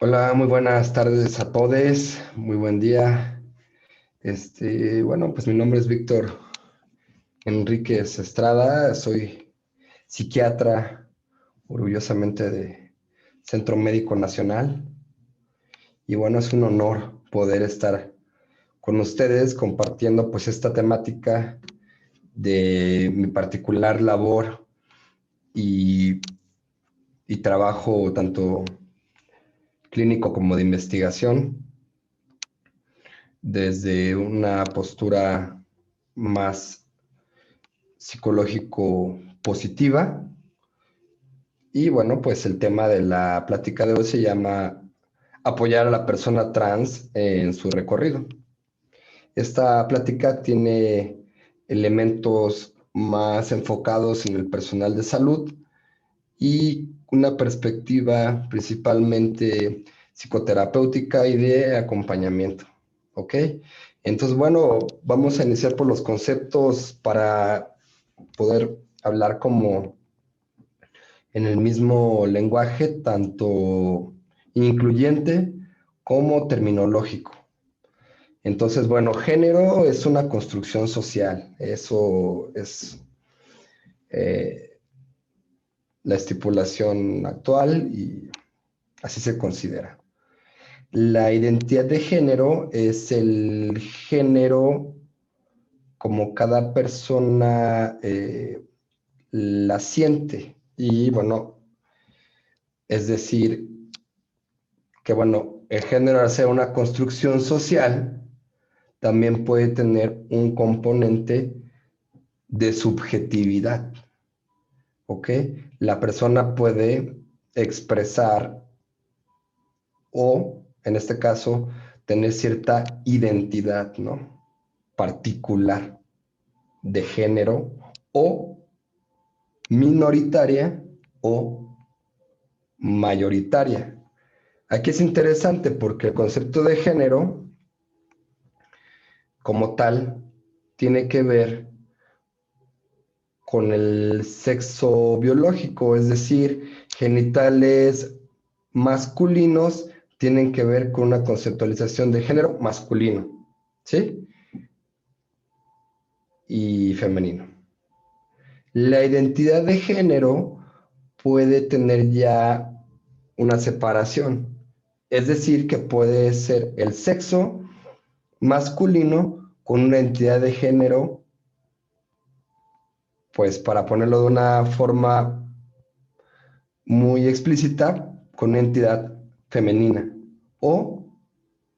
Hola, muy buenas tardes a todos, muy buen día. Bueno, pues mi nombre es Víctor Enríquez Estrada, soy psiquiatra, orgullosamente de Centro Médico Nacional. Y bueno, es un honor poder estar con ustedes compartiendo pues esta temática de mi particular labor y, y trabajo tanto clínico como de investigación desde una postura más psicológico positiva. Y bueno, pues el tema de la plática de hoy se llama apoyar a la persona trans en su recorrido. Esta plática tiene elementos más enfocados en el personal de salud y una perspectiva principalmente psicoterapéutica y de acompañamiento. ¿Ok? Entonces, bueno, vamos a iniciar por los conceptos para poder hablar como en el mismo lenguaje, tanto incluyente como terminológico. Entonces, bueno, género es una construcción social, eso es eh, la estipulación actual y así se considera. La identidad de género es el género como cada persona la siente. Y bueno, es decir, que bueno, el género al ser una construcción social, también puede tener un componente de subjetividad, ¿ok? La persona puede expresar o, en este caso, tener cierta identidad, ¿no? Particular de género o minoritaria o mayoritaria. Aquí es interesante porque el concepto de género, como tal, tiene que ver con el sexo biológico, es decir, genitales masculinos tienen que ver con una conceptualización de género masculino, ¿sí? Y femenino. La identidad de género puede tener ya una separación, es decir, que puede ser el sexo masculino con una identidad de género, pues para ponerlo de una forma muy explícita, con una entidad femenina. O,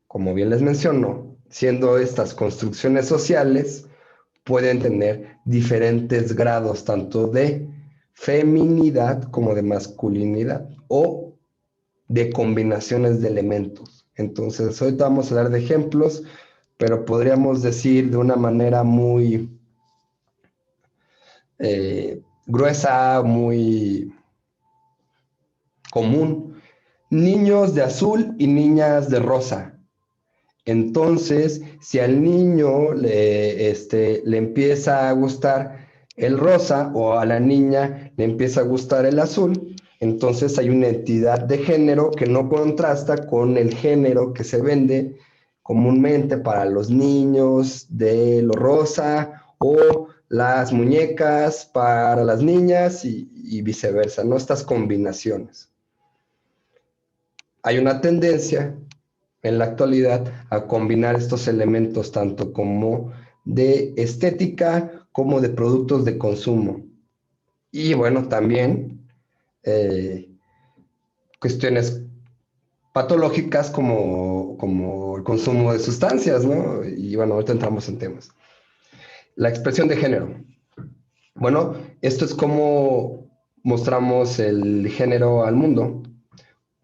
como bien les menciono, siendo estas construcciones sociales, pueden tener diferentes grados, tanto de feminidad como de masculinidad, o de combinaciones de elementos. Entonces, hoy vamos a dar de ejemplos, pero podríamos decir de una manera muy gruesa, muy común, niños de azul y niñas de rosa. Entonces, si al niño le empieza a gustar el rosa o a la niña le empieza a gustar el azul, entonces hay una entidad de género que no contrasta con el género que se vende comúnmente para los niños de lo rosa o las muñecas para las niñas y viceversa, ¿no? Estas combinaciones. Hay una tendencia en la actualidad a combinar estos elementos tanto como de estética como de productos de consumo. Y bueno, también eh, cuestiones patológicas como el consumo de sustancias, ¿no? Y bueno, ahorita entramos en temas. La expresión de género. Bueno, esto es como mostramos el género al mundo.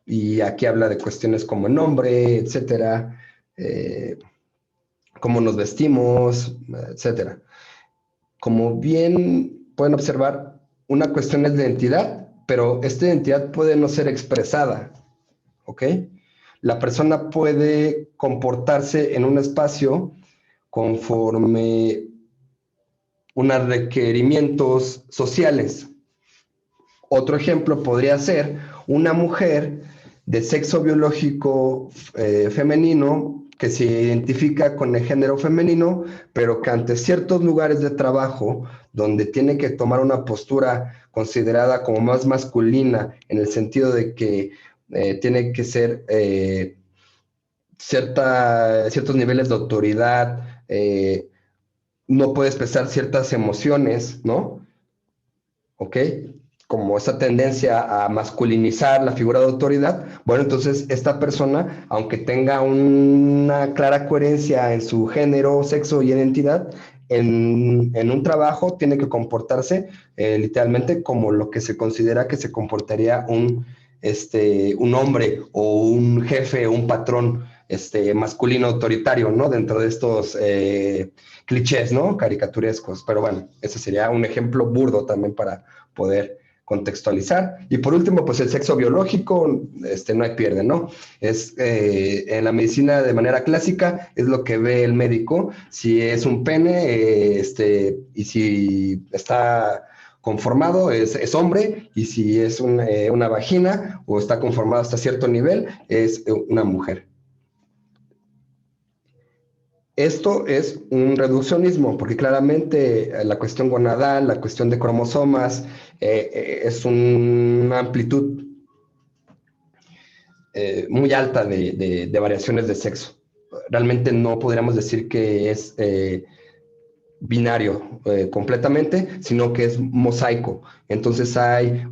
Y aquí habla de cuestiones como el nombre, etcétera, cómo nos vestimos, etcétera. Como bien pueden observar, una cuestión es de identidad, pero esta identidad puede no ser expresada, ¿ok? La persona puede comportarse en un espacio conforme unos requerimientos sociales. Otro ejemplo podría ser una mujer de sexo biológico femenino que se identifica con el género femenino, pero que ante ciertos lugares de trabajo donde tiene que tomar una postura considerada como más masculina, en el sentido de que tiene que ser ciertos niveles de autoridad, no puede expresar ciertas emociones, ¿no? ¿Ok? Como esa tendencia a masculinizar la figura de autoridad, bueno, entonces esta persona, aunque tenga una clara coherencia en su género, sexo y identidad, en un trabajo tiene que comportarse literalmente como lo que se considera que se comportaría un hombre o un jefe o un patrón masculino autoritario, ¿no? Dentro de estos clichés, ¿no? Caricaturescos. Pero bueno, ese sería un ejemplo burdo también para poder contextualizar. Y por último, pues el sexo biológico, no hay pierde, ¿no? Es en la medicina de manera clásica, es lo que ve el médico, si es un pene, y si está conformado es hombre, y si es una vagina o está conformado hasta cierto nivel, es una mujer. Esto es un reduccionismo, porque claramente la cuestión gonadal, la cuestión de cromosomas, es una amplitud muy alta de variaciones de sexo. Realmente no podríamos decir que es binario completamente, sino que es mosaico. Entonces hay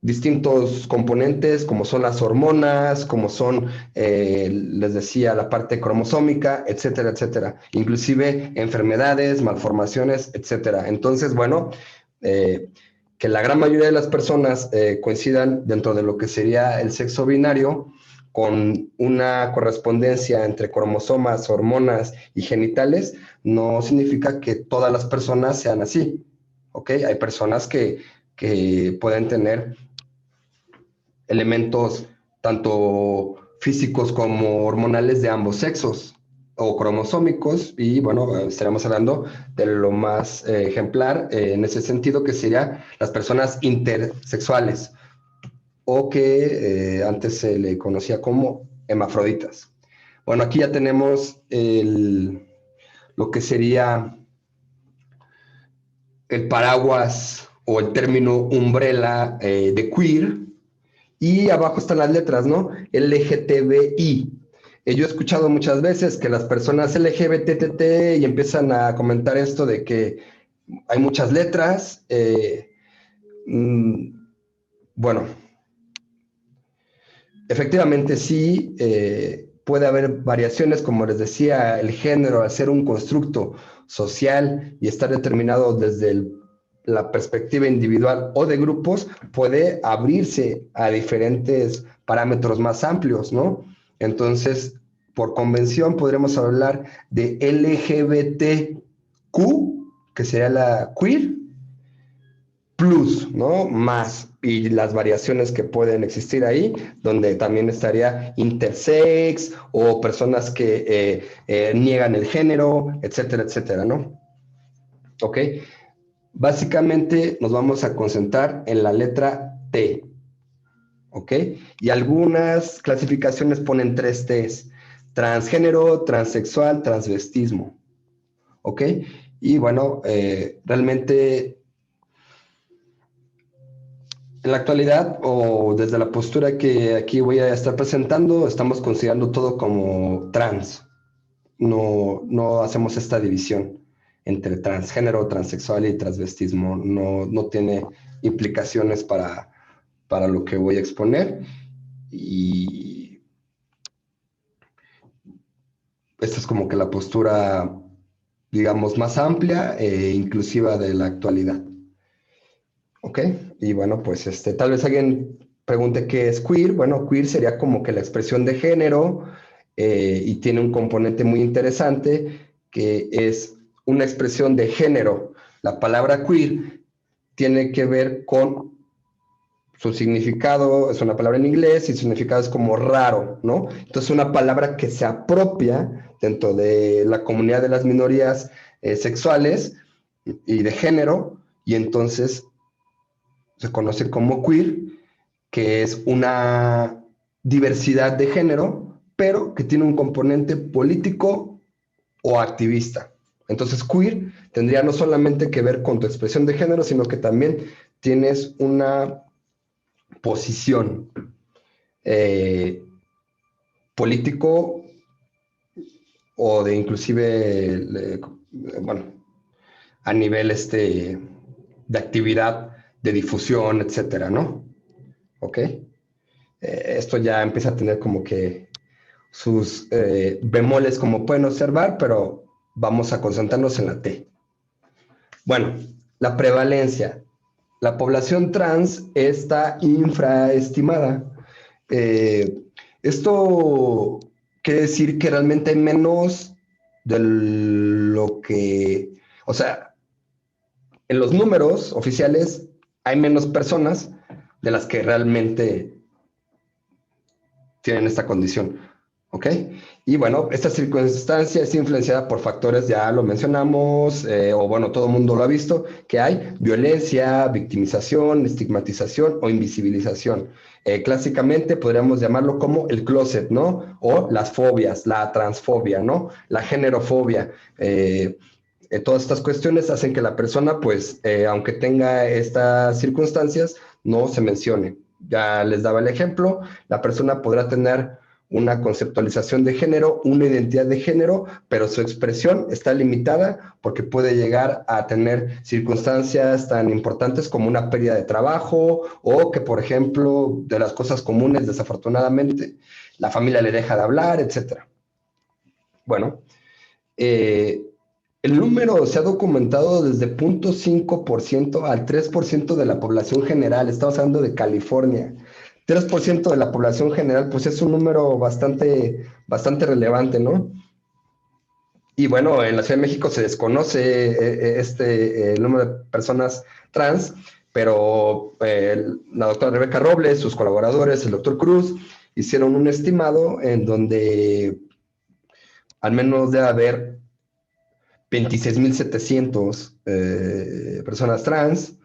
distintos componentes, como son las hormonas, como son, les decía, la parte cromosómica, etcétera, etcétera. Inclusive enfermedades, malformaciones, etcétera. Entonces, bueno, que la gran mayoría de las personas coincidan dentro de lo que sería el sexo binario, con una correspondencia entre cromosomas, hormonas y genitales, no significa que todas las personas sean así, ¿ok? Hay personas que pueden tener elementos tanto físicos como hormonales de ambos sexos o cromosómicos, y bueno, estaremos hablando de lo más ejemplar en ese sentido, que sería las personas intersexuales, o que antes se le conocía como hermafroditas. Bueno, aquí ya tenemos lo que sería el paraguas o el término umbrella de queer, y abajo están las letras, ¿no? LGTBI. Yo he escuchado muchas veces que las personas LGBTT y empiezan a comentar esto de que hay muchas letras. Bueno, efectivamente sí, puede haber variaciones, como les decía, el género al ser un constructo social y estar determinado desde la perspectiva individual o de grupos, puede abrirse a diferentes parámetros más amplios, ¿no? Entonces, por convención, podremos hablar de LGBTQ, que sería la queer, plus, ¿no? Más, y las variaciones que pueden existir ahí, donde también estaría intersex o personas que niegan el género, etcétera, etcétera, ¿no? Ok, básicamente nos vamos a concentrar en la letra T, ¿ok? Y algunas clasificaciones ponen 3 Ts: transgénero, transexual, transvestismo, ¿ok? Y bueno, realmente en la actualidad, o desde la postura que aquí voy a estar presentando, estamos considerando todo como trans. No hacemos esta división entre transgénero, transexual y transvestismo. No tiene implicaciones para lo que voy a exponer. Y esta es como que la postura, digamos, más amplia e inclusiva de la actualidad. Ok, y bueno, pues tal vez alguien pregunte qué es queer. Bueno, queer sería como que la expresión de género, y tiene un componente muy interesante que es una expresión de género. La palabra queer tiene que ver con su significado, es una palabra en inglés y su significado es como raro, ¿no? Entonces, una palabra que se apropia dentro de la comunidad de las minorías sexuales y de género, y entonces se conoce como queer, que es una diversidad de género, pero que tiene un componente político o activista. Entonces, queer tendría no solamente que ver con tu expresión de género, sino que también tienes una posición eh, político o de inclusive, bueno, a nivel de actividad, de difusión, etcétera, ¿no? ¿Ok? Esto ya empieza a tener como que sus bemoles, como pueden observar, pero vamos a concentrarnos en la T. Bueno, la prevalencia. La población trans está infraestimada. Eh, Esto quiere decir que realmente hay menos de lo que, o sea, en los números oficiales hay menos personas de las que realmente tienen esta condición. ¿Ok? Y bueno, esta circunstancia es influenciada por factores, ya lo mencionamos, o bueno, todo el mundo lo ha visto, que hay violencia, victimización, estigmatización o invisibilización. Clásicamente podríamos llamarlo como el closet, ¿no? O las fobias, la transfobia, ¿no? La generofobia. Todas estas cuestiones hacen que la persona, pues, aunque tenga estas circunstancias, no se mencione. Ya les daba el ejemplo, la persona podrá tener una conceptualización de género, una identidad de género, pero su expresión está limitada porque puede llegar a tener circunstancias tan importantes como una pérdida de trabajo o que, por ejemplo, de las cosas comunes, desafortunadamente, la familia le deja de hablar, etc. Bueno, eh, el número se ha documentado desde 0.5% al 3% de la población general. Estamos hablando de California. 3% de la población general, pues es un número bastante relevante, ¿no? Y bueno, en la Ciudad de México se desconoce el número de personas trans, pero la doctora Rebeca Robles, sus colaboradores, el doctor Cruz, hicieron un estimado en donde al menos debe haber 26.700 personas trans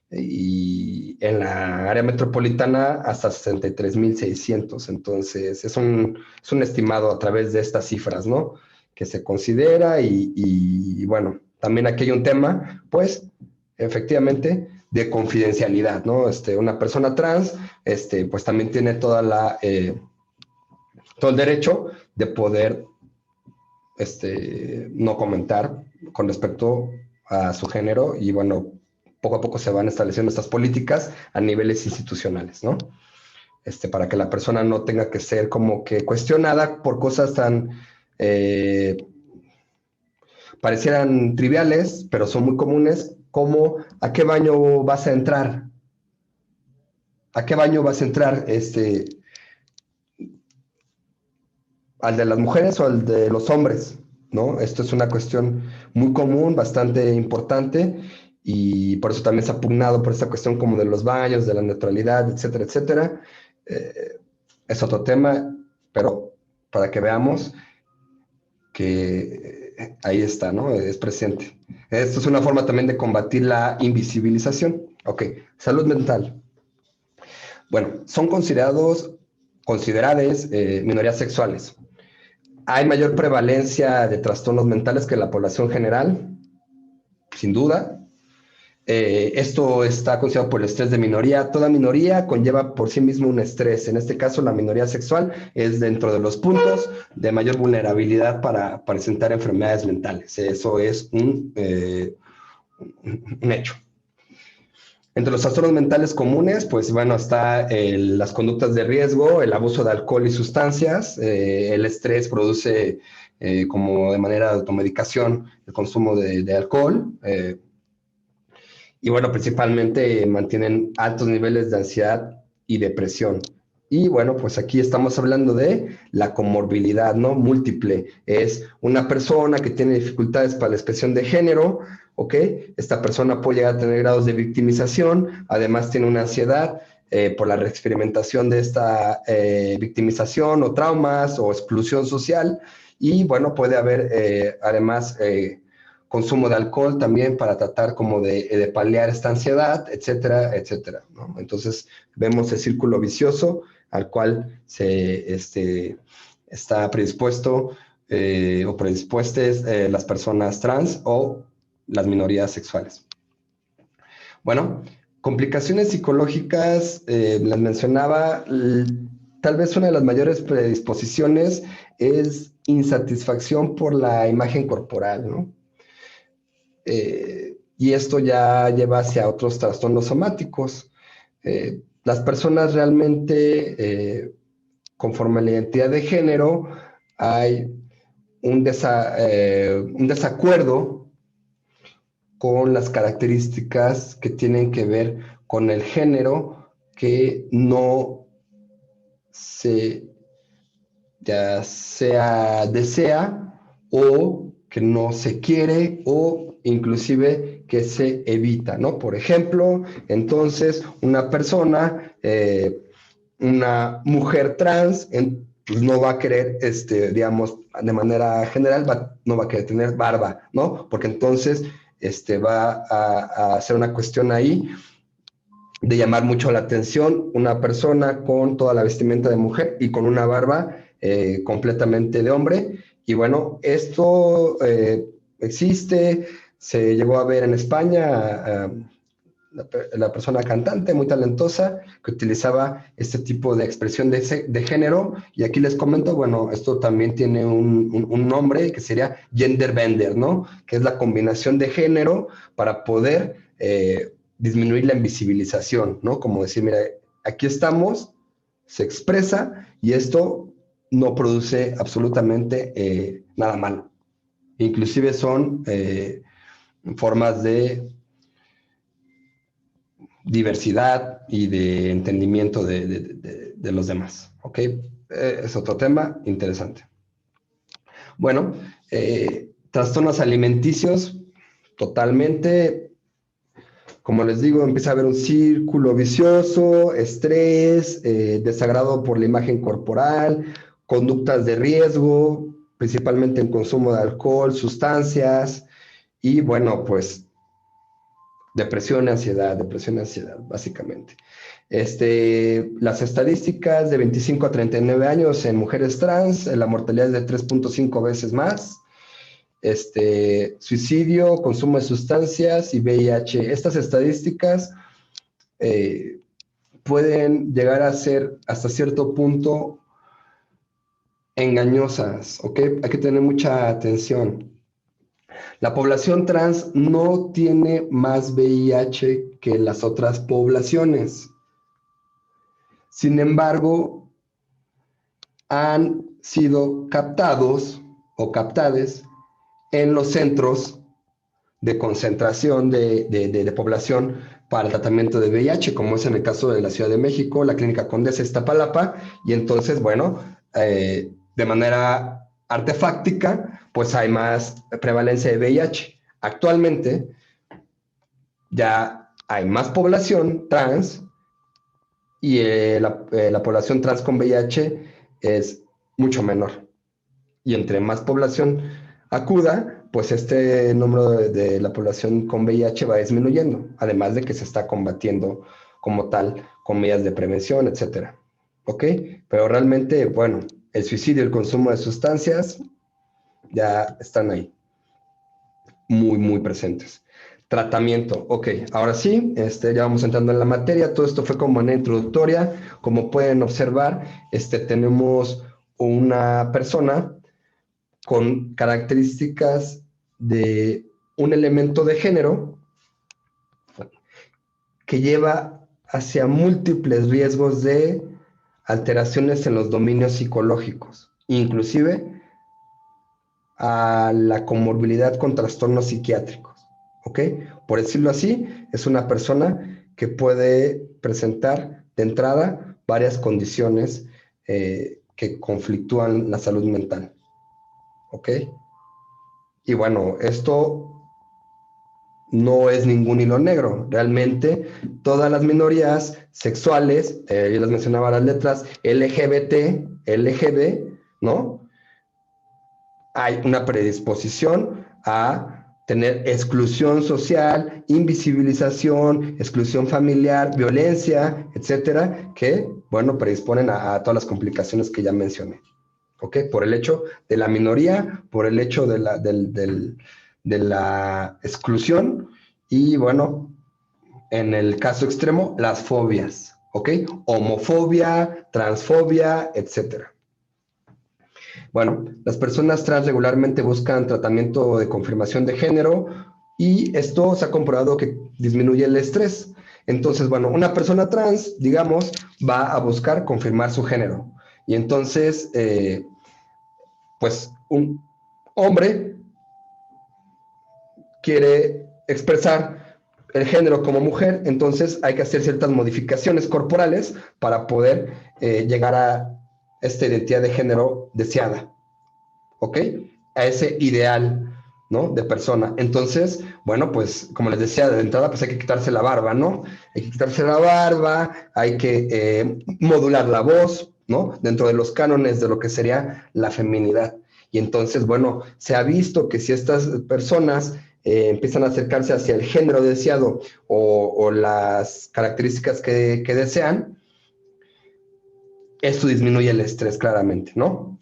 y en la área metropolitana hasta 63.600. Entonces, es un estimado a través de estas cifras, ¿no? Que se considera y bueno, también aquí hay un tema, pues, efectivamente, de confidencialidad, ¿no? Una persona trans, pues también tiene todo el derecho de poder no comentar con respecto a su género y bueno, poco a poco se van estableciendo estas políticas a niveles institucionales, ¿no? Para que la persona no tenga que ser como que cuestionada por cosas tan eh, parecieran triviales, pero son muy comunes, como ¿a qué baño vas a entrar? ¿A qué baño vas a entrar? ¿Al de las mujeres o al de los hombres? ¿No? Esto es una cuestión muy común, bastante importante, y por eso también se ha pugnado por esta cuestión como de los baños, de la neutralidad, etcétera, etcétera. Eh, es otro tema, pero para que veamos que ahí está, ¿no? Es presente. Esto es una forma también de combatir la invisibilización. Ok, salud mental. Bueno, son consideradas minorías sexuales. Hay mayor prevalencia de trastornos mentales que la población general, sin duda. Esto está considerado por el estrés de minoría. Toda minoría conlleva por sí mismo un estrés. En este caso, la minoría sexual es dentro de los puntos de mayor vulnerabilidad para presentar enfermedades mentales. Eso es un hecho. Entre los trastornos mentales comunes, pues bueno, está las conductas de riesgo, el abuso de alcohol y sustancias, el estrés produce como de manera de automedicación el consumo de alcohol, y bueno, principalmente mantienen altos niveles de ansiedad y depresión. Y bueno, pues aquí estamos hablando de la comorbilidad, ¿no? Múltiple. Es una persona que tiene dificultades para la expresión de género, ¿ok? Esta persona puede llegar a tener grados de victimización, además tiene una ansiedad por la reexperimentación de esta victimización o traumas o exclusión social. Y bueno, puede haber además consumo de alcohol también para tratar como de paliar esta ansiedad, etcétera, etcétera, ¿no? Entonces vemos el círculo vicioso al cual está predispuesto o predispuestas las personas trans o las minorías sexuales. Bueno, complicaciones psicológicas, las mencionaba, tal vez una de las mayores predisposiciones es insatisfacción por la imagen corporal, ¿no? Y esto ya lleva hacia otros trastornos somáticos. Las personas realmente, conforme a la identidad de género, hay un desacuerdo con las características que tienen que ver con el género que no se ya sea desea o que no se quiere o inclusive que se evita, ¿no? Por ejemplo, entonces una persona, una mujer trans, pues no va a querer, digamos, de manera general, no va a querer tener barba, ¿no? Porque entonces va a hacer una cuestión ahí de llamar mucho la atención una persona con toda la vestimenta de mujer y con una barba completamente de hombre. Y bueno, esto existe, se llegó a ver en España, la persona cantante muy talentosa que utilizaba este tipo de expresión de género. Y aquí les comento, bueno, esto también tiene un nombre que sería gender bender, ¿no? Que es la combinación de género para poder disminuir la invisibilización, ¿no? Como decir, mira, aquí estamos, se expresa y esto no produce absolutamente nada malo. Inclusive son formas de diversidad y de entendimiento de los demás, ¿ok? Es otro tema interesante. Bueno, trastornos alimenticios, totalmente, como les digo, empieza a haber un círculo vicioso, estrés, desagrado por la imagen corporal, conductas de riesgo, principalmente en consumo de alcohol, sustancias, y bueno, pues depresión, ansiedad, básicamente. Las estadísticas de 25 a 39 años en mujeres trans, la mortalidad es de 3.5 veces más. Suicidio, consumo de sustancias y VIH. Estas estadísticas pueden llegar a ser hasta cierto punto engañosas, ¿ok? Hay que tener mucha atención. La población trans no tiene más VIH que las otras poblaciones. Sin embargo, han sido captados o captades en los centros de concentración de población para el tratamiento de VIH, como es en el caso de la Ciudad de México, la Clínica Condesa Iztapalapa, y entonces, bueno, de manera artefáctica, pues hay más prevalencia de VIH. Actualmente ya hay más población trans y la población trans con VIH es mucho menor. Y entre más población acuda, pues este número de la población con VIH va disminuyendo, además de que se está combatiendo como tal con medidas de prevención, etcétera. ¿Ok? Pero realmente, bueno, el suicidio y el consumo de sustancias ya están ahí, muy, muy presentes. Tratamiento, ok, ahora sí, ya vamos entrando en la materia, todo esto fue como una introductoria, como pueden observar, tenemos una persona con características de un elemento de género que lleva hacia múltiples riesgos de alteraciones en los dominios psicológicos, inclusive a la comorbilidad con trastornos psiquiátricos, ¿ok? Por decirlo así, es una persona que puede presentar de entrada varias condiciones que conflictúan la salud mental, ¿ok? Y bueno, esto no es ningún hilo negro. Realmente todas las minorías sexuales, yo les mencionaba las letras LGBT, LGB, ¿no? Hay una predisposición a tener exclusión social, invisibilización, exclusión familiar, violencia, etcétera, que, bueno, predisponen a todas las complicaciones que ya mencioné. ¿Ok? Por el hecho de la minoría, por el hecho de la exclusión y, bueno, en el caso extremo, las fobias. ¿Ok? Homofobia, transfobia, etcétera. Bueno, las personas trans regularmente buscan tratamiento de confirmación de género y esto se ha comprobado que disminuye el estrés. Entonces, bueno, una persona trans, digamos, va a buscar confirmar su género. Y entonces, pues, un hombre quiere expresar el género como mujer, entonces hay que hacer ciertas modificaciones corporales para poder llegar a esta identidad de género deseada. ¿Ok? A ese ideal, ¿no? De persona. Entonces, bueno, pues como les decía de entrada, pues hay que quitarse la barba, ¿no? Hay que quitarse la barba, hay que modular la voz, ¿no? Dentro de los cánones de lo que sería la feminidad. Y entonces, bueno, se ha visto que si estas personas empiezan a acercarse hacia el género deseado o las características que desean, esto disminuye el estrés claramente, ¿no?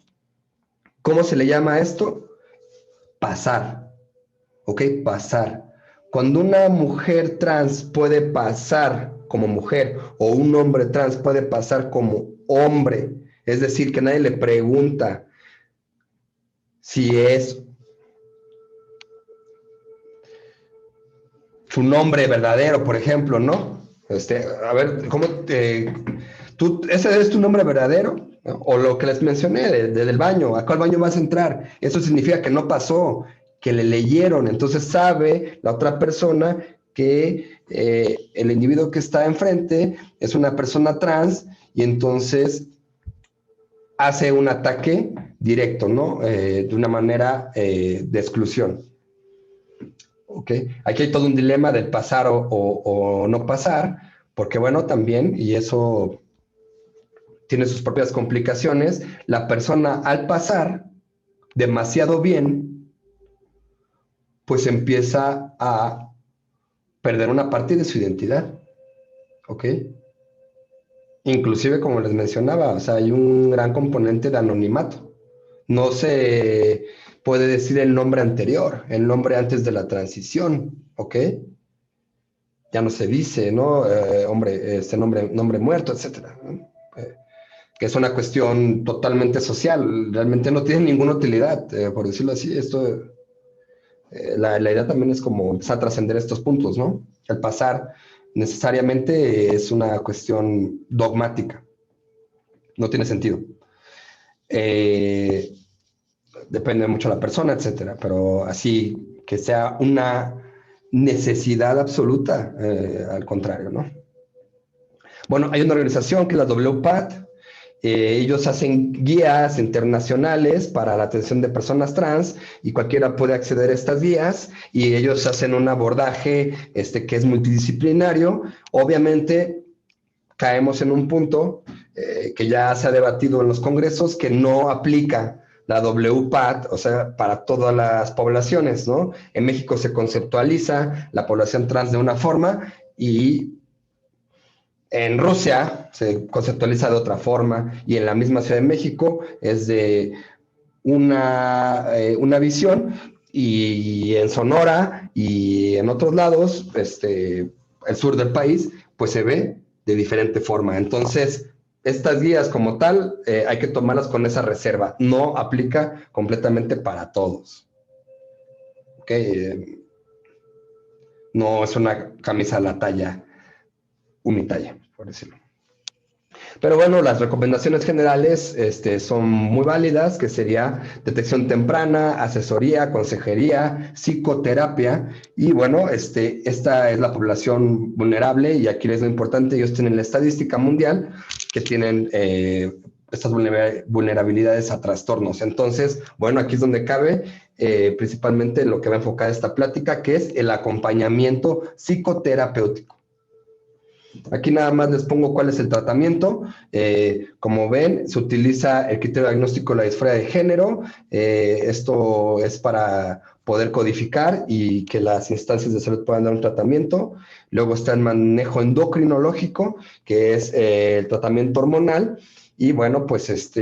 ¿Cómo se le llama a esto? Pasar, ¿ok? Pasar. Cuando una mujer trans puede pasar como mujer o un hombre trans puede pasar como hombre, es decir, que nadie le pregunta si es su nombre verdadero, por ejemplo, ¿no? A ver, ¿cómo ese es tu nombre verdadero? ¿No? O lo que les mencioné del baño, ¿a cuál baño vas a entrar? Eso significa que no pasó, que le leyeron, entonces sabe la otra persona que el individuo que está enfrente es una persona trans y entonces hace un ataque directo, ¿no? De una manera de exclusión. ¿Ok? Aquí hay todo un dilema del pasar o no pasar, porque bueno, también, y eso tiene sus propias complicaciones, la persona al pasar demasiado bien, pues empieza a perder una parte de su identidad, ¿ok? Inclusive, como les mencionaba, o sea, hay un gran componente de anonimato. No se puede decir el nombre anterior, el nombre antes de la transición, ¿ok? Ya no se dice, ¿no? Hombre, este nombre muerto, etcétera, ¿no? Que es una cuestión totalmente social, realmente no tiene ninguna utilidad, por decirlo así. La idea también es como empezar a trascender estos puntos, ¿no? El pasar necesariamente es una cuestión dogmática, no tiene sentido. Eh, Depende mucho de la persona, etcétera, pero así que sea una necesidad absoluta, al contrario, ¿no? Bueno, hay una organización que es la WPAT. Ellos hacen guías internacionales para la atención de personas trans y cualquiera puede acceder a estas guías y ellos hacen un abordaje que es multidisciplinario. Obviamente caemos en un punto que ya se ha debatido en los congresos que no aplica la WPAT, o sea, para todas las poblaciones, ¿no? En México se conceptualiza la población trans de una forma y en Rusia se conceptualiza de otra forma y en la misma Ciudad de México es de una visión y en Sonora y en otros lados, el sur del país, pues se ve de diferente forma. Entonces, estas guías como tal, hay que tomarlas con esa reserva. No aplica completamente para todos. ¿Ok? No es una camisa a la talla unitalla, por decirlo. Pero bueno, las recomendaciones generales son muy válidas, que sería detección temprana, asesoría, consejería, psicoterapia. Y bueno, esta es la población vulnerable y aquí es lo importante, ellos tienen la estadística mundial que tienen estas vulnerabilidades a trastornos. Entonces, bueno, aquí es donde cabe principalmente lo que va a enfocar esta plática, que es el acompañamiento psicoterapéutico. Aquí nada más les pongo cuál es el tratamiento. Como ven, se utiliza el criterio diagnóstico de la disforia de género. Esto es para poder codificar y que las instancias de salud puedan dar un tratamiento. Luego está el manejo endocrinológico, que es el tratamiento hormonal. Y bueno, pues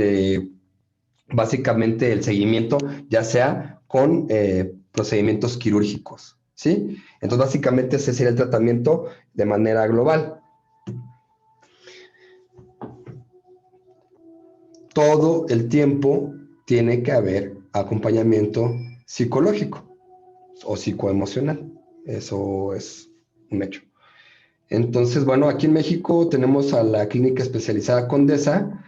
básicamente el seguimiento, ya sea con procedimientos quirúrgicos, ¿sí? Entonces, básicamente ese sería el tratamiento de manera global. Todo el tiempo tiene que haber acompañamiento psicológico o psicoemocional. Eso es un hecho. Entonces, bueno, aquí en México tenemos a la clínica especializada Condesa,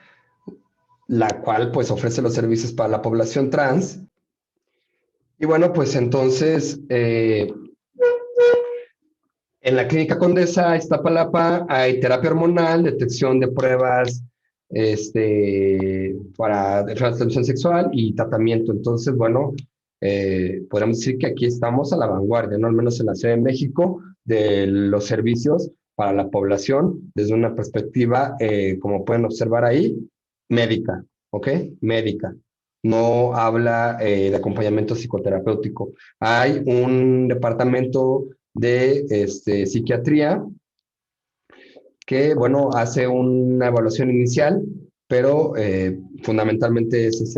la cual pues ofrece los servicios para la población trans. Y bueno, pues entonces, en la clínica Condesa Iztapalapa hay terapia hormonal, detección de pruebas para transmisión sexual y tratamiento. Entonces, bueno, podemos decir que aquí estamos a la vanguardia, ¿no? Al menos en la Ciudad de México, de los servicios para la población desde una perspectiva, como pueden observar ahí, médica, ¿ok? Médica. No habla de acompañamiento psicoterapéutico. Hay un departamento de psiquiatría que, bueno, hace una evaluación inicial, pero fundamentalmente ese es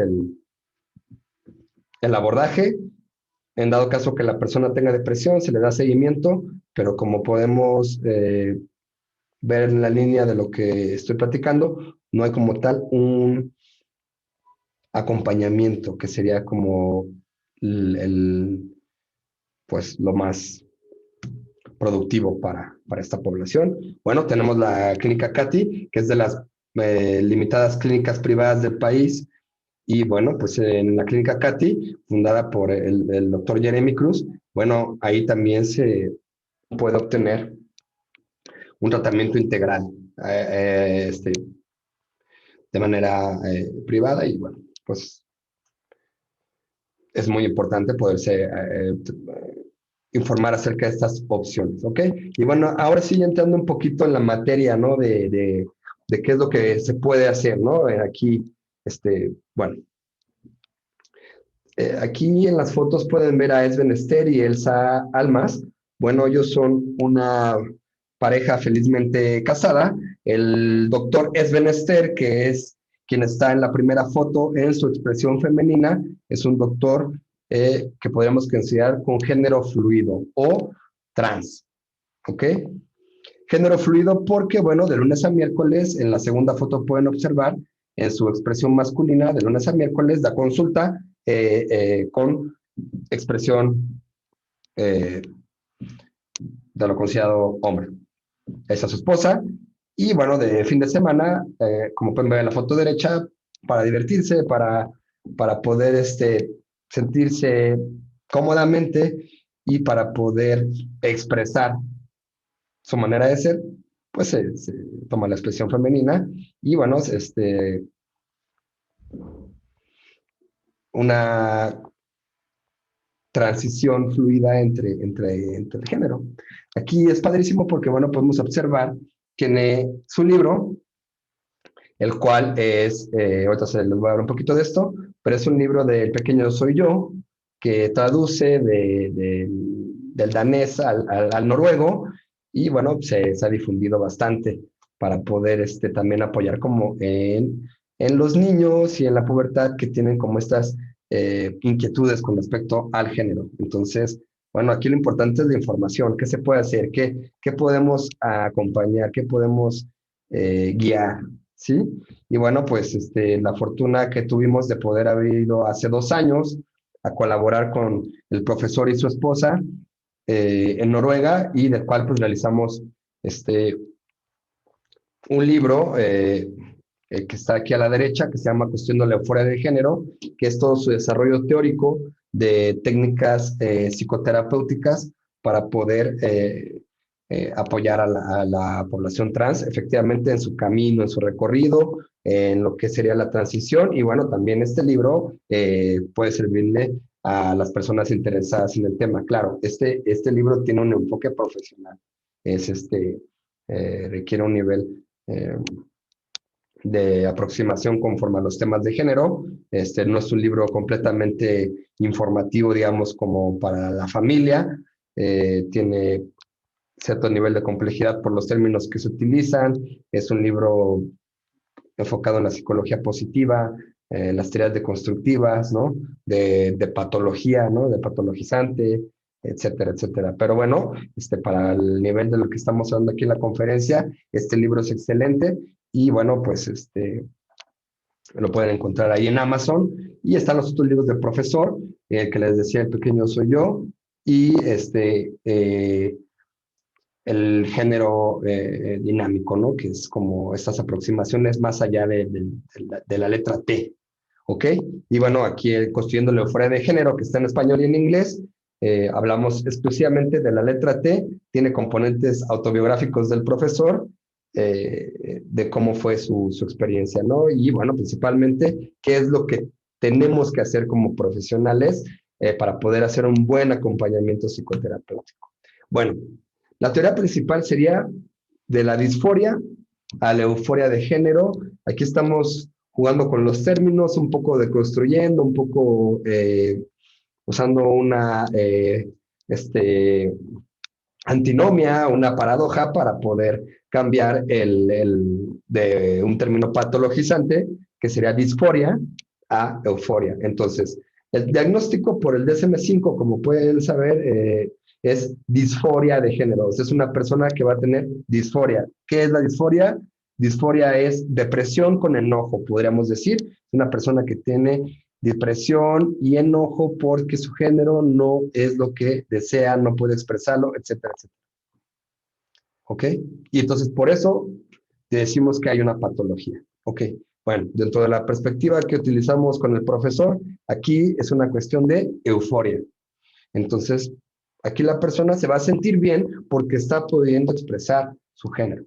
el abordaje. En dado caso que la persona tenga depresión, se le da seguimiento, pero como podemos ver en la línea de lo que estoy platicando, no hay como tal un acompañamiento, que sería como pues lo más productivo para esta población. Bueno, tenemos la clínica Cati, que es de las limitadas clínicas privadas del país. Y bueno, pues en la clínica Cati, fundada por el doctor Jeremy Cruz, bueno, ahí también se puede obtener un tratamiento integral de manera privada y bueno, pues es muy importante poderse informar acerca de estas opciones, ¿ok? Y bueno, ahora sí entrando un poquito en la materia, ¿no? De qué es lo que se puede hacer, ¿no? Aquí, bueno, aquí en las fotos pueden ver a Esben Ester y Elsa Almas. Bueno, ellos son una pareja felizmente casada. El doctor Esben Ester, que es quien está en la primera foto en su expresión femenina, es un doctor que podríamos considerar con género fluido o trans, ¿ok? Género fluido porque, bueno, de lunes a miércoles, en la segunda foto pueden observar en su expresión masculina, de lunes a miércoles, da consulta con expresión eh, de lo considerado hombre. Esa es su esposa. Y bueno, de fin de semana, como pueden ver en la foto derecha, para divertirse, para poder sentirse cómodamente y para poder expresar su manera de ser, pues se toma la expresión femenina y bueno, una transición fluida entre el género. Aquí es padrísimo porque, bueno, podemos observar que en su libro, el cual es, ahorita se les voy a hablar un poquito de esto, pero es un libro del pequeño Soy Yo, que traduce del danés al noruego, y bueno, se ha difundido bastante para poder también apoyar como en los niños y en la pubertad que tienen como estas inquietudes con respecto al género. Entonces, bueno, aquí lo importante es la información, qué se puede hacer, qué podemos acompañar, qué podemos guiar, ¿sí? Y bueno, pues la fortuna que tuvimos de poder haber ido hace 2 años a colaborar con el profesor y su esposa en Noruega y del cual pues realizamos un libro que está aquí a la derecha, que se llama Cuestión de la Euforia de Género, que es todo su desarrollo teórico de técnicas psicoterapéuticas para poder apoyar a la población trans, efectivamente en su camino, en su recorrido, en lo que sería la transición. Y bueno, también este libro puede servirle a las personas interesadas en el tema. Claro, este libro tiene un enfoque profesional, es requiere un nivel de aproximación conforme a los temas de género. No es un libro completamente informativo, digamos, como para la familia. Tiene cierto nivel de complejidad por los términos que se utilizan. Es un libro enfocado en la psicología positiva, las teorías deconstructivas, ¿no? De patología, ¿no? De patologizante, etcétera, etcétera. Pero bueno, para el nivel de lo que estamos hablando aquí en la conferencia, este libro es excelente y bueno, pues lo pueden encontrar ahí en Amazon. Y están los otros libros del profesor, el que les decía, el pequeño soy yo, y el género dinámico, ¿no? Que es como estas aproximaciones más allá de la letra T, ¿ok? Y bueno, aquí construyendo la euforia de género, que está en español y en inglés, hablamos exclusivamente de la letra T, tiene componentes autobiográficos del profesor, de cómo fue su experiencia, ¿no? Y bueno, principalmente, qué es lo que tenemos que hacer como profesionales para poder hacer un buen acompañamiento psicoterapéutico. Bueno, la teoría principal sería de la disforia a la euforia de género. Aquí estamos jugando con los términos, un poco deconstruyendo, un poco usando una antinomia, una paradoja para poder cambiar de un término patologizante, que sería disforia, a euforia. Entonces, el diagnóstico por el DSM-5, como pueden saber, es disforia de género. O sea, es una persona que va a tener disforia. ¿Qué es la disforia? Disforia es depresión con enojo, podríamos decir. Es una persona que tiene depresión y enojo porque su género no es lo que desea, no puede expresarlo, etcétera, etcétera. ¿Ok? Y entonces por eso decimos que hay una patología. ¿Ok? Bueno, dentro de la perspectiva que utilizamos con el profesor, aquí es una cuestión de euforia. Entonces, aquí la persona se va a sentir bien porque está pudiendo expresar su género.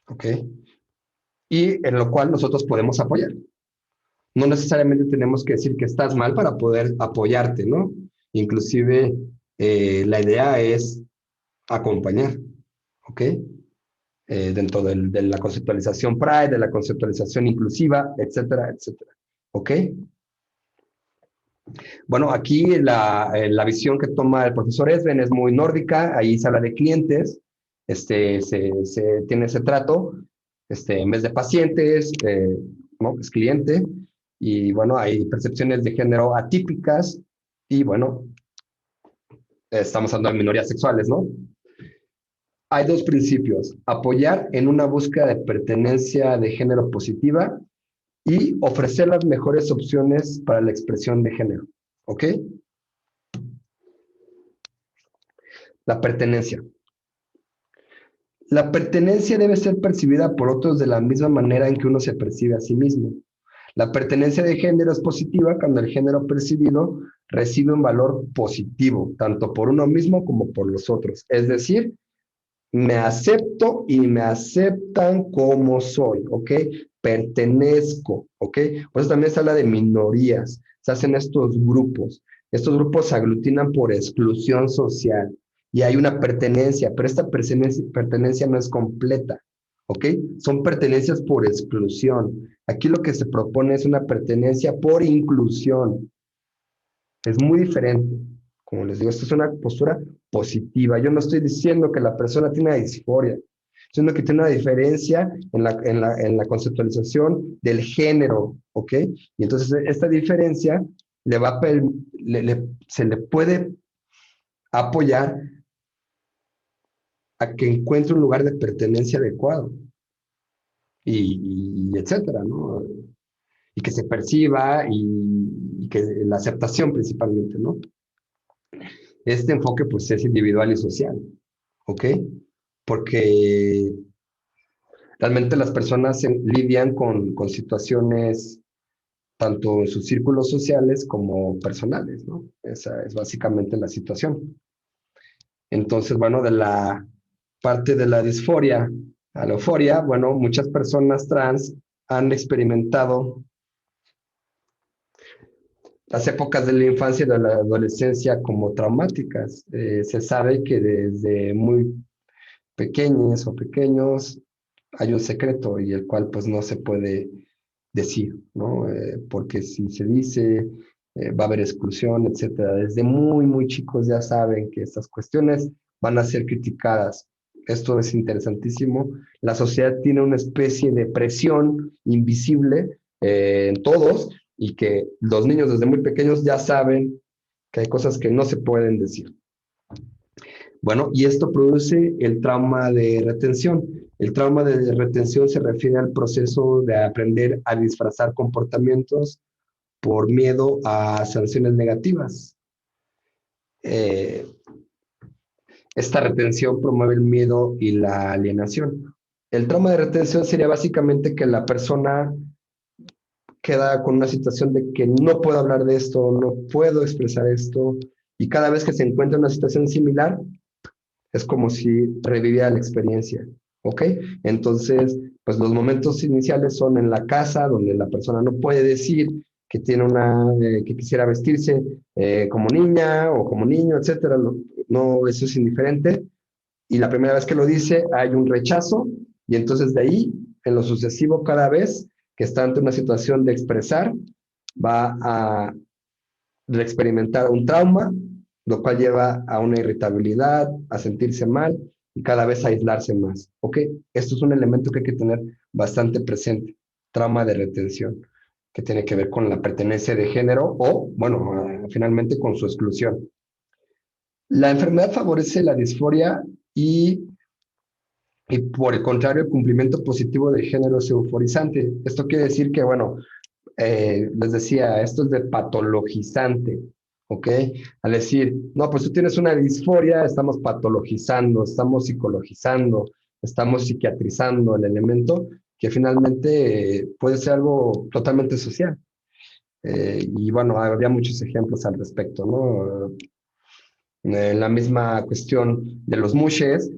¿Ok? Y en lo cual nosotros podemos apoyar. No necesariamente tenemos que decir que estás mal para poder apoyarte, ¿no? Inclusive la idea es acompañar, ¿ok? Dentro de la conceptualización Pride, de la conceptualización inclusiva, etcétera, etcétera, ¿ok? Bueno, aquí la visión que toma el profesor Esben es muy nórdica, ahí se habla de clientes, se tiene ese trato, en vez de pacientes, ¿no? Es cliente, y bueno, hay percepciones de género atípicas, y bueno, estamos hablando de minorías sexuales, ¿no? Hay dos principios: apoyar en una búsqueda de pertenencia de género positiva y ofrecer las mejores opciones para la expresión de género. ¿Ok? La pertenencia. La pertenencia debe ser percibida por otros de la misma manera en que uno se percibe a sí mismo. La pertenencia de género es positiva cuando el género percibido recibe un valor positivo, tanto por uno mismo como por los otros. Es decir, me acepto y me aceptan como soy, ¿ok? Pertenezco, ¿ok? Por eso también se habla de minorías, se hacen estos grupos. Estos grupos se aglutinan por exclusión social y hay una pertenencia, pero esta pertenencia no es completa, ¿ok? Son pertenencias por exclusión. Aquí lo que se propone es una pertenencia por inclusión. Es muy diferente. Como les digo, esto es una postura positiva. Yo no estoy diciendo que la persona tiene una disforia, sino que tiene una diferencia en la conceptualización del género, ¿ok? Y entonces esta diferencia le va a se le puede apoyar a que encuentre un lugar de pertenencia adecuado y etcétera, ¿no? Y que se perciba y que la aceptación principalmente, ¿no? Este enfoque pues es individual y social, ¿ok? Porque realmente las personas lidian con situaciones tanto en sus círculos sociales como personales, ¿no? Esa es básicamente la situación. Entonces, bueno, de la parte de la disforia a la euforia, bueno, muchas personas trans han experimentado las épocas de la infancia y de la adolescencia como traumáticas. Se sabe que desde muy pequeños o pequeños hay un secreto y el cual pues no se puede decir, ¿no? Porque si se dice, va a haber exclusión, etcétera. Desde muy, muy chicos ya saben que estas cuestiones van a ser criticadas. Esto es interesantísimo. La sociedad tiene una especie de presión invisible en todos y que los niños desde muy pequeños ya saben que hay cosas que no se pueden decir. Bueno, y esto produce el trauma de retención. El trauma de retención se refiere al proceso de aprender a disfrazar comportamientos por miedo a sanciones negativas. Eh, Esta retención promueve el miedo y la alienación. El trauma de retención sería básicamente que la persona queda con una situación de que no puedo hablar de esto, no puedo expresar esto, y cada vez que se encuentra en una situación similar, es como si reviviera la experiencia, ¿ok? Entonces, pues los momentos iniciales son en la casa, donde la persona no puede decir que tiene que quisiera vestirse como niña o como niño, etcétera. No, no, eso es indiferente. Y la primera vez que lo dice, hay un rechazo, y entonces de ahí, en lo sucesivo, cada vez que está ante una situación de expresar, va a experimentar un trauma, lo cual lleva a una irritabilidad, a sentirse mal y cada vez a aislarse más. ¿Ok? Esto es un elemento que hay que tener bastante presente. Trauma de retención, que tiene que ver con la pertenencia de género o, bueno, finalmente con su exclusión. La enfermedad favorece la disforia y por el contrario, el cumplimiento positivo de género es euforizante. Esto quiere decir que, bueno, les decía, esto es de patologizante, ¿ok? Al decir, no, pues tú tienes una disforia, estamos patologizando, estamos psicologizando, estamos psiquiatrizando el elemento que finalmente puede ser algo totalmente social. Y bueno, habría muchos ejemplos al respecto, ¿no? La misma cuestión de los mushes,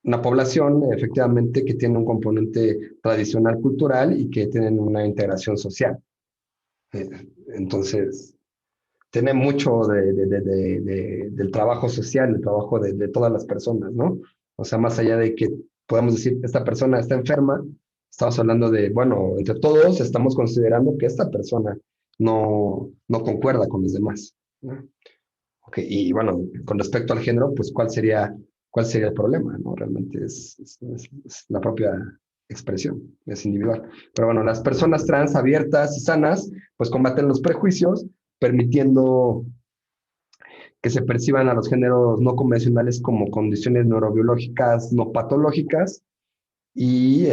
una población efectivamente que tiene un componente tradicional cultural y que tienen una integración social. Eh, Entonces, tiene mucho del trabajo social, el trabajo de todas las personas, ¿no? O sea, más allá de que podamos decir, esta persona está enferma, estamos hablando de, bueno, entre todos estamos considerando que esta persona no concuerda con los demás, ¿no? Okay, y bueno, con respecto al género, pues cuál sería el problema, ¿no? Realmente es la propia expresión, es individual. Pero bueno, las personas trans abiertas y sanas, pues combaten los prejuicios, permitiendo que se perciban a los géneros no convencionales como condiciones neurobiológicas no patológicas y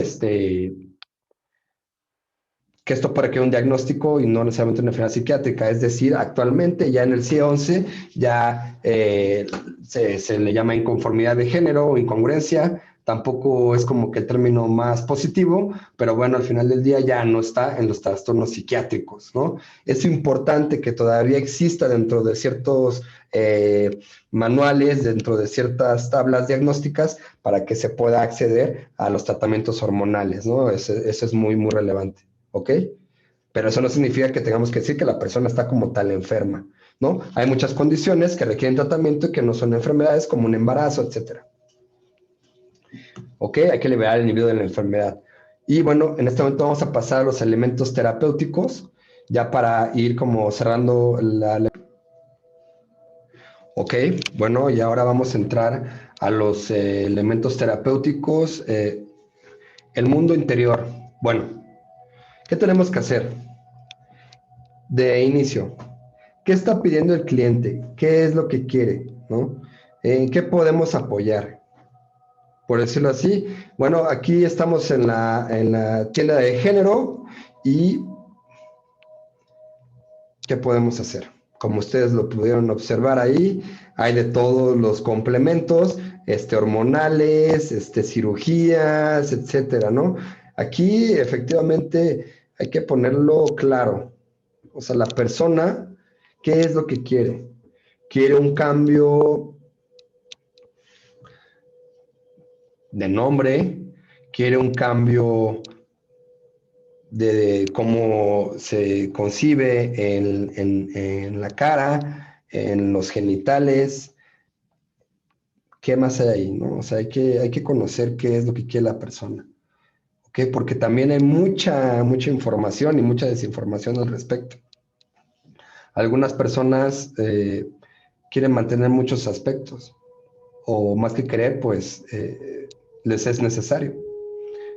que esto para que un diagnóstico y no necesariamente una enfermedad psiquiátrica. Es decir, actualmente ya en el C11 ya se le llama inconformidad de género o incongruencia. Tampoco es como que el término más positivo, pero bueno, al final del día ya no está en los trastornos psiquiátricos, ¿no? Es importante que todavía exista dentro de ciertos manuales, dentro de ciertas tablas diagnósticas, para que se pueda acceder a los tratamientos hormonales, ¿no? Eso es muy, muy relevante. ¿Ok? Pero eso no significa que tengamos que decir que la persona está como tal enferma, ¿no? Hay muchas condiciones que requieren tratamiento y que no son enfermedades como un embarazo, etcétera. ¿Ok? Hay que liberar el nivel de la enfermedad. Y bueno, en este momento vamos a pasar a los elementos terapéuticos, ya para ir como cerrando Ok, bueno, y ahora vamos a entrar a los elementos terapéuticos. El mundo interior. Bueno, ¿qué tenemos que hacer? De inicio, ¿qué está pidiendo el cliente? ¿Qué es lo que quiere? ¿No? ¿En qué podemos apoyar? Por decirlo así. Bueno, aquí estamos en la tienda de género y ¿qué podemos hacer? Como ustedes lo pudieron observar ahí, hay de todos los complementos, hormonales, cirugías, etcétera, ¿no? Aquí efectivamente hay que ponerlo claro. O sea, la persona, ¿qué es lo que quiere? Quiere un cambio de nombre, quiere un cambio de cómo se concibe en la cara, en los genitales, ¿qué más hay ahí, no? O sea, hay que conocer qué es lo que quiere la persona, ¿ok? Porque también hay mucha información y mucha desinformación al respecto. Algunas personas quieren mantener muchos aspectos, o más que querer, pues les es necesario.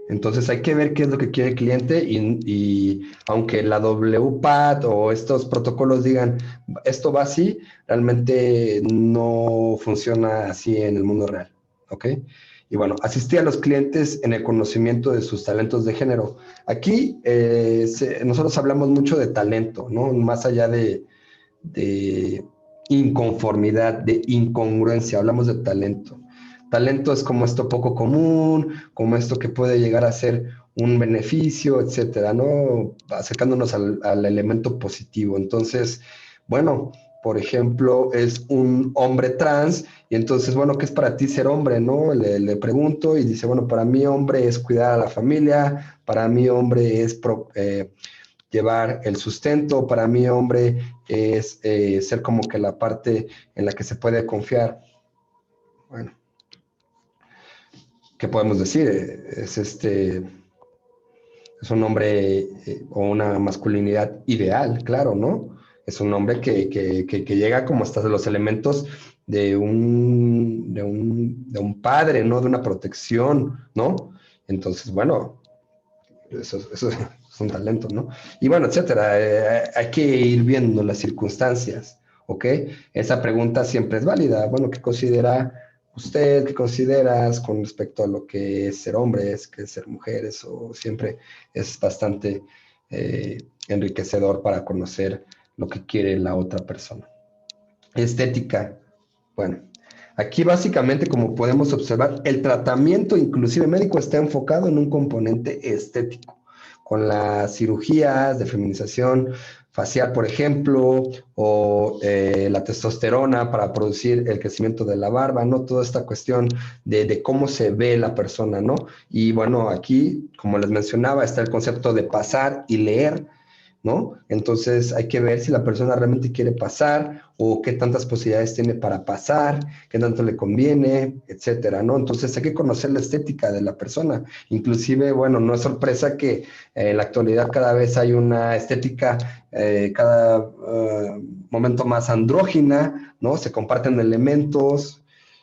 Entonces hay que ver qué es lo que quiere el cliente y aunque la WPAT o estos protocolos digan esto va así, realmente no funciona así en el mundo real, ¿ok? Y bueno, asistir a los clientes en el conocimiento de sus talentos de género. Aquí nosotros hablamos mucho de talento, ¿no? Más allá de inconformidad, de incongruencia, hablamos de talento. Talento es como esto poco común, como esto que puede llegar a ser un beneficio, etcétera, ¿no? Acercándonos al elemento positivo. Entonces, bueno, por ejemplo, es un hombre trans y entonces, bueno, ¿qué es para ti ser hombre, no? Le pregunto y dice, bueno, para mí hombre es cuidar a la familia, para mí hombre es llevar el sustento, para mí hombre es ser como que la parte en la que se puede confiar. Bueno, ¿qué podemos decir? Es un hombre o una masculinidad ideal, claro, ¿no? Es un hombre que llega como hasta los elementos de un padre, ¿no? De una protección, ¿no? Entonces, bueno, eso es un talento, ¿no? Y bueno, etcétera. Hay que ir viendo las circunstancias, ¿ok? Esa pregunta siempre es válida. Bueno, ¿qué considera usted? ¿Qué consideras con respecto a lo que es ser hombres, que es ser mujeres? O siempre es bastante enriquecedor para conocer lo que quiere la otra persona. Estética. Bueno, aquí básicamente, como podemos observar, el tratamiento inclusive médico está enfocado en un componente estético, con las cirugías de feminización facial, por ejemplo, o la testosterona para producir el crecimiento de la barba, ¿no? Toda esta cuestión de cómo se ve la persona, ¿no? Y bueno, aquí, como les mencionaba, está el concepto de pasar y leer, ¿no? Entonces hay que ver si la persona realmente quiere pasar o qué tantas posibilidades tiene para pasar, qué tanto le conviene, etcétera, ¿no? Entonces hay que conocer la estética de la persona. Inclusive, bueno, no es sorpresa que en la actualidad cada vez hay una estética cada momento más andrógina, ¿no? Se comparten elementos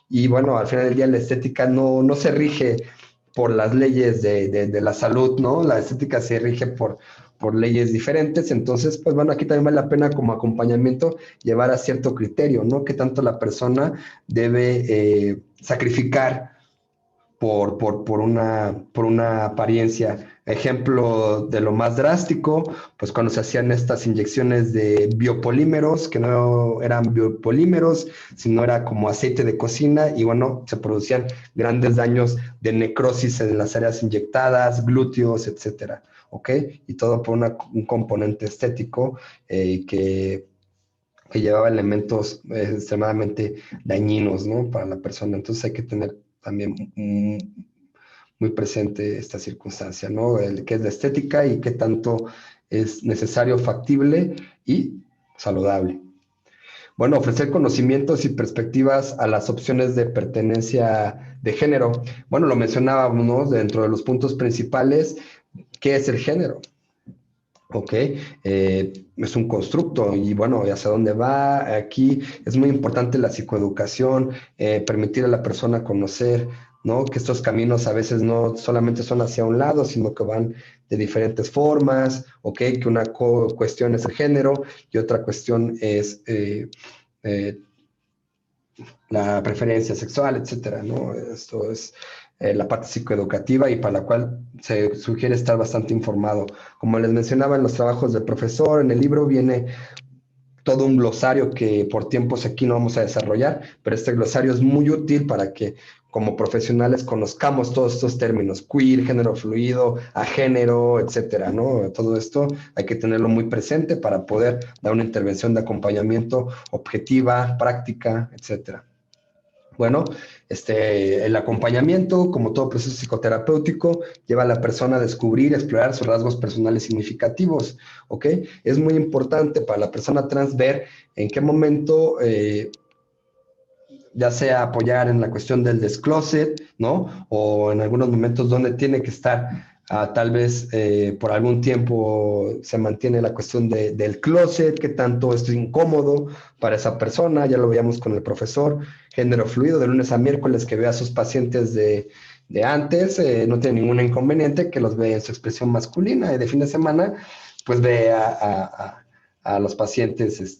y bueno, al final del día la estética no se rige por las leyes de la salud, ¿no? La estética se rige por leyes diferentes, entonces, pues bueno, aquí también vale la pena como acompañamiento llevar a cierto criterio, ¿no? Que tanto la persona debe sacrificar por una apariencia. Ejemplo de lo más drástico, pues cuando se hacían estas inyecciones de biopolímeros, que no eran biopolímeros, sino era como aceite de cocina, y bueno, se producían grandes daños de necrosis en las áreas inyectadas, glúteos, etcétera, ¿ok? Y todo por un componente estético que llevaba elementos extremadamente dañinos, ¿no? Para la persona. Entonces hay que tener también muy presente esta circunstancia, ¿no? Qué es la estética y qué tanto es necesario, factible y saludable. Bueno, ofrecer conocimientos y perspectivas a las opciones de pertenencia de género. Bueno, lo mencionábamos, ¿no? Dentro de los puntos principales, ¿qué es el género? Ok, es un constructo y bueno, ¿hacia dónde va? Aquí es muy importante la psicoeducación, permitir a la persona conocer, ¿no? Que estos caminos a veces no solamente son hacia un lado, sino que van de diferentes formas, ok, que una cuestión es el género y otra cuestión es eh, la preferencia sexual, etcétera, ¿no? Esto es la parte psicoeducativa y para la cual se sugiere estar bastante informado. Como les mencionaba en los trabajos del profesor, en el libro viene todo un glosario que por tiempos aquí no vamos a desarrollar, pero este glosario es muy útil para que como profesionales conozcamos todos estos términos, queer, género fluido, agénero, etcétera, ¿no? Todo esto hay que tenerlo muy presente para poder dar una intervención de acompañamiento objetiva, práctica, etcétera. Bueno, el acompañamiento, como todo proceso psicoterapéutico, lleva a la persona a descubrir y explorar sus rasgos personales significativos, ¿ok? Es muy importante para la persona trans ver en qué momento ya sea apoyar en la cuestión del descloset, ¿no? O en algunos momentos donde tiene que estar, tal vez por algún tiempo se mantiene la cuestión del closet, que tanto esto es incómodo para esa persona, ya lo veíamos con el profesor, género fluido, de lunes a miércoles que ve a sus pacientes de antes, no tiene ningún inconveniente, que los ve en su expresión masculina, y de fin de semana, pues ve a los pacientes,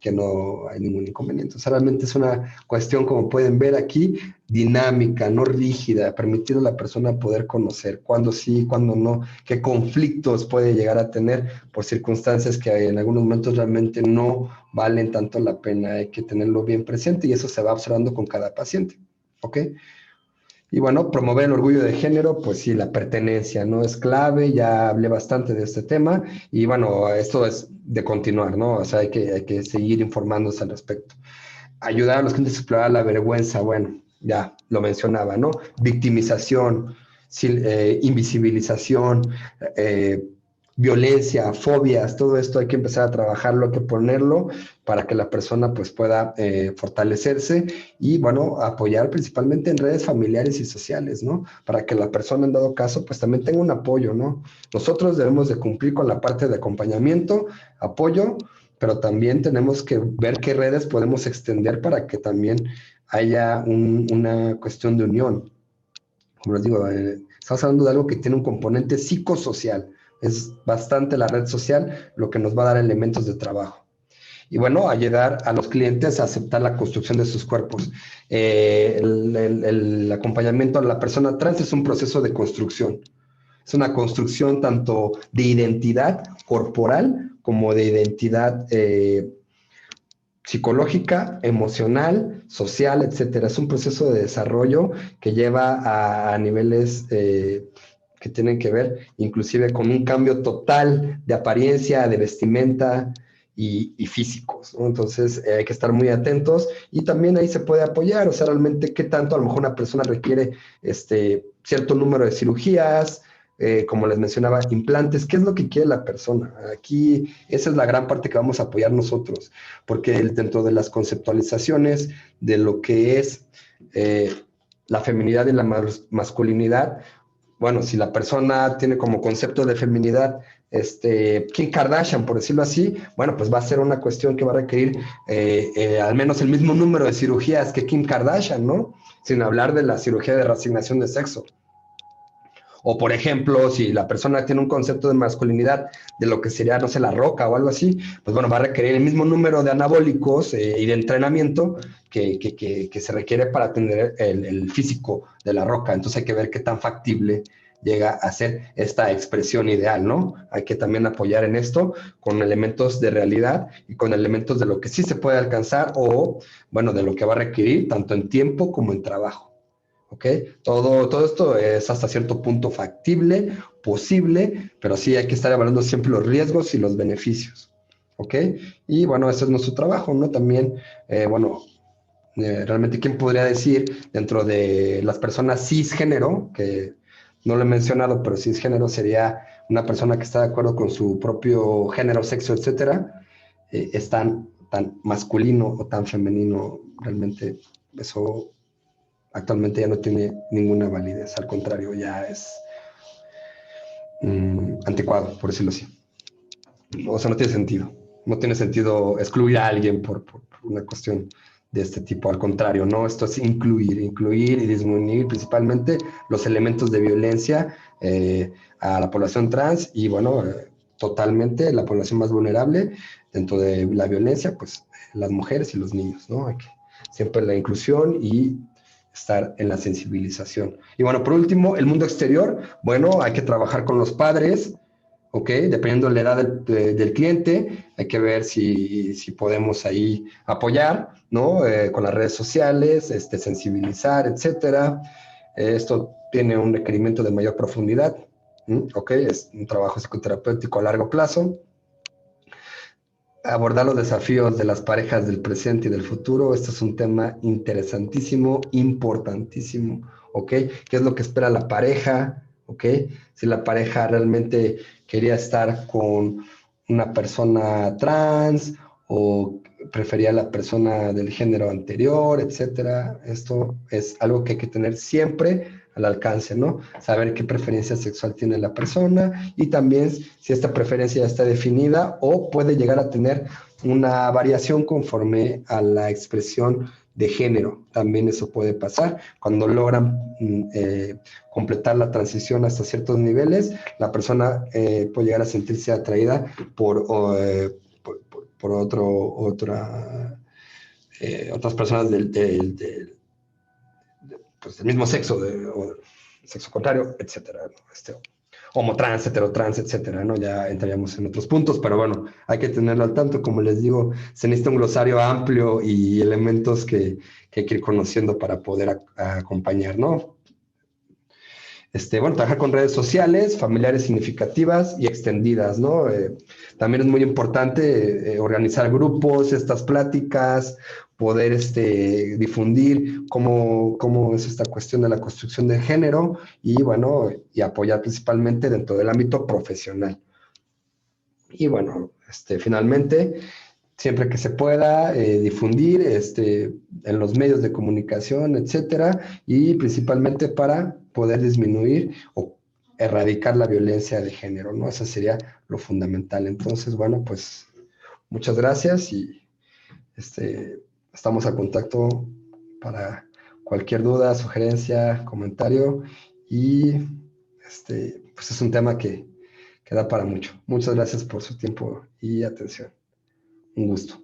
que no hay ningún inconveniente. O sea, realmente es una cuestión, como pueden ver aquí, dinámica, no rígida, permitir a la persona poder conocer cuándo sí, cuándo no, qué conflictos puede llegar a tener por circunstancias que en algunos momentos realmente no valen tanto la pena. Hay que tenerlo bien presente y eso se va observando con cada paciente. ¿Ok? Y bueno, promover el orgullo de género, pues sí, la pertenencia, ¿no? Es clave, ya hablé bastante de este tema y bueno, esto es de continuar, ¿no? O sea, hay que seguir informándose al respecto. Ayudar a los clientes a explorar la vergüenza, bueno, ya lo mencionaba, ¿no? Victimización, invisibilización, eh, violencia, fobias, todo esto hay que empezar a trabajarlo, hay que ponerlo para que la persona pues pueda fortalecerse y bueno, apoyar principalmente en redes familiares y sociales, ¿no? Para que la persona en dado caso pues también tenga un apoyo, ¿no? Nosotros debemos de cumplir con la parte de acompañamiento, apoyo, pero también tenemos que ver qué redes podemos extender para que también haya una cuestión de unión. Como les digo, estamos hablando de algo que tiene un componente psicosocial. Es bastante la red social lo que nos va a dar elementos de trabajo. Y bueno, ayudar a los clientes a aceptar la construcción de sus cuerpos. El acompañamiento a la persona trans es un proceso de construcción. Es una construcción tanto de identidad corporal como de identidad psicológica, emocional, social, etcétera. Es un proceso de desarrollo que lleva a niveles que tienen que ver inclusive con un cambio total de apariencia, de vestimenta y físicos, ¿no? Entonces hay que estar muy atentos y también ahí se puede apoyar, o sea, realmente qué tanto a lo mejor una persona requiere cierto número de cirugías, como les mencionaba, implantes, ¿qué es lo que quiere la persona? Aquí esa es la gran parte que vamos a apoyar nosotros, porque dentro de las conceptualizaciones de lo que es la feminidad y la masculinidad, bueno, si la persona tiene como concepto de feminidad Kim Kardashian, por decirlo así, bueno, pues va a ser una cuestión que va a requerir al menos el mismo número de cirugías que Kim Kardashian, ¿no? Sin hablar de la cirugía de reasignación de sexo. O, por ejemplo, si la persona tiene un concepto de masculinidad de lo que sería, no sé, la roca o algo así, pues bueno, va a requerir el mismo número de anabólicos y de entrenamiento que se requiere para tener el físico de la roca. Entonces hay que ver qué tan factible llega a ser esta expresión ideal, ¿no? Hay que también apoyar en esto con elementos de realidad y con elementos de lo que sí se puede alcanzar o, bueno, de lo que va a requerir tanto en tiempo como en trabajo. ¿Ok? Todo esto es hasta cierto punto factible, posible, pero sí hay que estar evaluando siempre los riesgos y los beneficios. ¿Ok? Y bueno, ese es nuestro trabajo, ¿no? También, bueno, realmente, ¿quién podría decir dentro de las personas cisgénero, que no lo he mencionado, pero cisgénero sería una persona que está de acuerdo con su propio género, sexo, etcétera, es tan masculino o tan femenino? Realmente eso actualmente ya no tiene ninguna validez, al contrario, ya es anticuado, por decirlo así. O sea, no tiene sentido. No tiene sentido excluir a alguien por una cuestión de este tipo. Al contrario, no, esto es incluir y disminuir principalmente los elementos de violencia a la población trans y bueno, totalmente la población más vulnerable dentro de la violencia, pues las mujeres y los niños, ¿no? Hay que siempre la inclusión y estar en la sensibilización. Y bueno, por último, el mundo exterior, bueno, hay que trabajar con los padres, ¿ok? Dependiendo de la edad del cliente, hay que ver si podemos ahí apoyar, ¿no? Con las redes sociales, sensibilizar, etcétera. Esto tiene un requerimiento de mayor profundidad, ¿ok? Es un trabajo psicoterapéutico a largo plazo. Abordar los desafíos de las parejas del presente y del futuro. Esto es un tema interesantísimo, importantísimo, ¿ok? ¿Qué es lo que espera la pareja? ¿Ok? Si la pareja realmente quería estar con una persona trans o prefería a la persona del género anterior, etcétera. Esto es algo que hay que tener siempre al alcance, ¿no? Saber qué preferencia sexual tiene la persona y también si esta preferencia ya está definida o puede llegar a tener una variación conforme a la expresión de género. También eso puede pasar. Cuando logran completar la transición hasta ciertos niveles, la persona puede llegar a sentirse atraída por otras personas pues, del mismo sexo, o sexo contrario, etcétera, ¿no? Homotrans, heterotrans, etcétera, ¿no? Ya entraríamos en otros puntos, pero bueno, hay que tenerlo al tanto. Como les digo, se necesita un glosario amplio y elementos que hay que ir conociendo para poder acompañar, ¿no? Bueno, trabajar con redes sociales, familiares significativas y extendidas, ¿no? También es muy importante organizar grupos, estas pláticas, poder difundir cómo es esta cuestión de la construcción del género y, bueno, y apoyar principalmente dentro del ámbito profesional. Y, bueno, finalmente, siempre que se pueda, difundir en los medios de comunicación, etcétera, y principalmente para poder disminuir o erradicar la violencia de género, ¿no? Eso sería lo fundamental. Entonces, bueno, pues muchas gracias y estamos a contacto para cualquier duda, sugerencia, comentario y pues es un tema que da para mucho. Muchas gracias por su tiempo y atención. Un gusto.